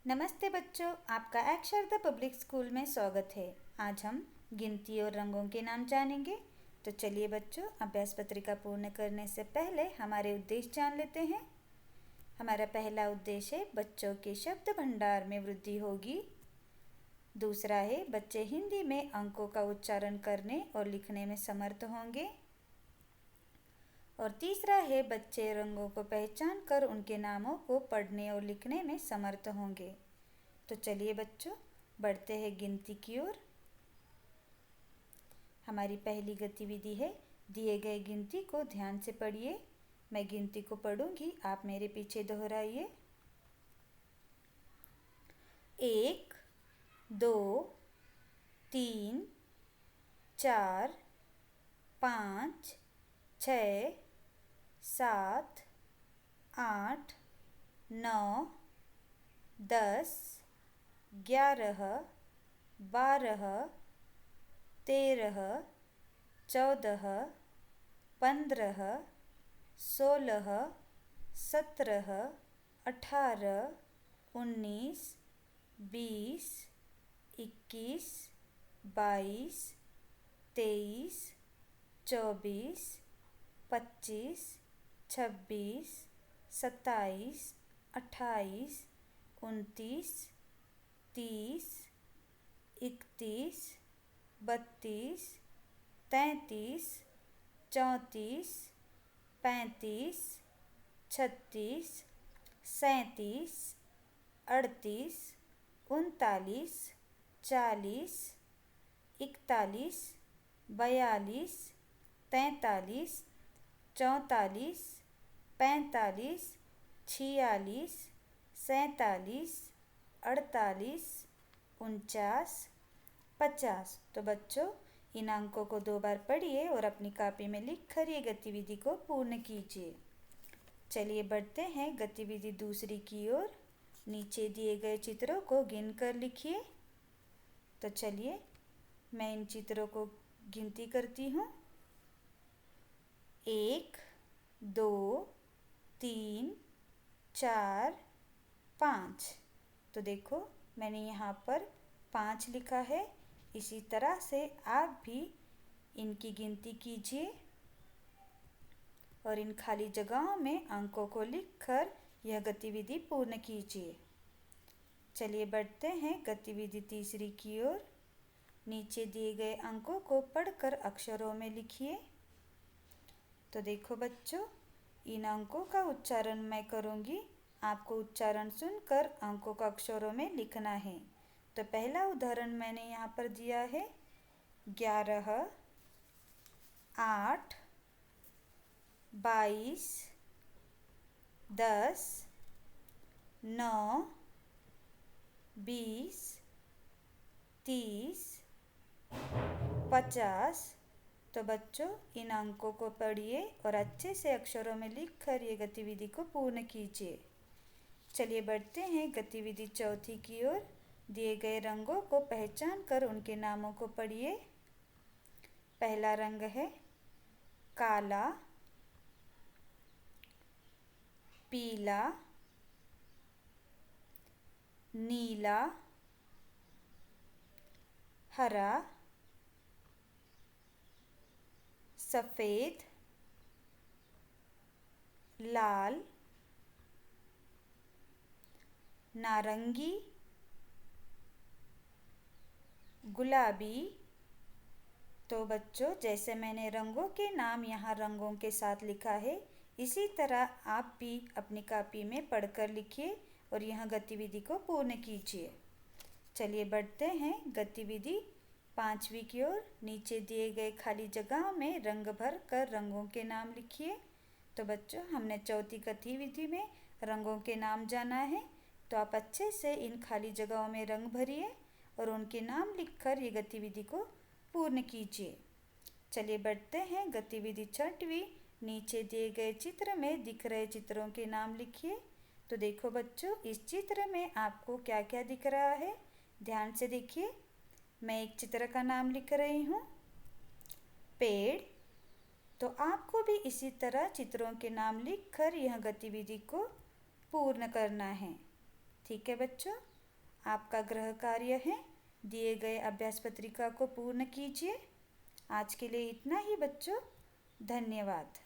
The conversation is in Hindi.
नमस्ते बच्चों, आपका अक्षर द पब्लिक स्कूल में स्वागत है। आज हम गिनती और रंगों के नाम जानेंगे। तो चलिए बच्चों, अभ्यास पत्रिका पूर्ण करने से पहले हमारे उद्देश्य जान लेते हैं। हमारा पहला उद्देश्य है बच्चों के शब्द भंडार में वृद्धि होगी। दूसरा है बच्चे हिंदी में अंकों का उच्चारण करने और लिखने में समर्थ होंगे। और तीसरा है बच्चे रंगों को पहचान कर उनके नामों को पढ़ने और लिखने में समर्थ होंगे। तो चलिए बच्चों, बढ़ते हैं गिनती की ओर। हमारी पहली गतिविधि है दिए गए गिनती को ध्यान से पढ़िए। मैं गिनती को पढ़ूंगी, आप मेरे पीछे दोहराइए। 1 2 3 4 5 6 7 8 9 10 11 12 13 14 15 16 17 18 19 20 21 22 23 24 25 26 27 28 29 30 31 32 33 34 35 36 37 38 39 40 41 42 43 44 45 46 47 48 49 50। तो बच्चों, इन अंकों को 2 बार पढ़िए और अपनी कॉपी में लिख कर ये गतिविधि को पूर्ण कीजिए। चलिए बढ़ते हैं गतिविधि दूसरी की ओर। नीचे दिए गए चित्रों को गिन कर लिखिए। तो चलिए, मैं इन चित्रों को गिनती करती हूँ। 1 2 3 4 5। तो देखो, मैंने यहाँ पर 5 लिखा है। इसी तरह से आप भी इनकी गिनती कीजिए और इन खाली जगहों में अंकों को लिखकर यह गतिविधि पूर्ण कीजिए। चलिए बढ़ते हैं गतिविधि तीसरी की ओर। नीचे दिए गए अंकों को पढ़कर अक्षरों में लिखिए। तो देखो बच्चों, इन अंकों का उच्चारण मैं करूँगी, आपको उच्चारण सुनकर अंकों को अक्षरों में लिखना है। तो पहला उदाहरण मैंने यहाँ पर दिया है 11 8 22 10 9 20 30 50। तो बच्चों, इन अंकों को पढ़िए और अच्छे से अक्षरों में लिखकर ये गतिविधि को पूर्ण कीजिए। चलिए बढ़ते हैं गतिविधि चौथी की ओर। दिए गए रंगों को पहचान कर उनके नामों को पढ़िए। पहला रंग है काला, पीला, नीला, हरा, सफ़ेद, लाल, नारंगी, गुलाबी। तो बच्चों, जैसे मैंने रंगों के नाम यहाँ रंगों के साथ लिखा है, इसी तरह आप भी अपनी कॉपी में पढ़कर लिखिए और यह गतिविधि को पूर्ण कीजिए। चलिए बढ़ते हैं गतिविधि पांचवी की ओर। नीचे दिए गए खाली जगहों में रंग भर कर रंगों के नाम लिखिए। तो बच्चों, हमने चौथी गतिविधि में रंगों के नाम जाना है। तो आप अच्छे से इन खाली जगहों में रंग भरिए और उनके नाम लिखकर ये गतिविधि को पूर्ण कीजिए। चलिए बढ़ते हैं गतिविधि छठवीं। नीचे दिए गए चित्र में दिख रहे चित्रों के नाम लिखिए। तो देखो बच्चों, इस चित्र में आपको क्या क्या दिख रहा है, ध्यान से देखिए। मैं एक चित्र का नाम लिख रही हूँ, पेड़। तो आपको भी इसी तरह चित्रों के नाम लिखकर यह गतिविधि को पूर्ण करना है। ठीक है बच्चों, आपका गृह कार्य है, दिए गए अभ्यास पत्रिका को पूर्ण कीजिए। आज के लिए इतना ही बच्चों, धन्यवाद।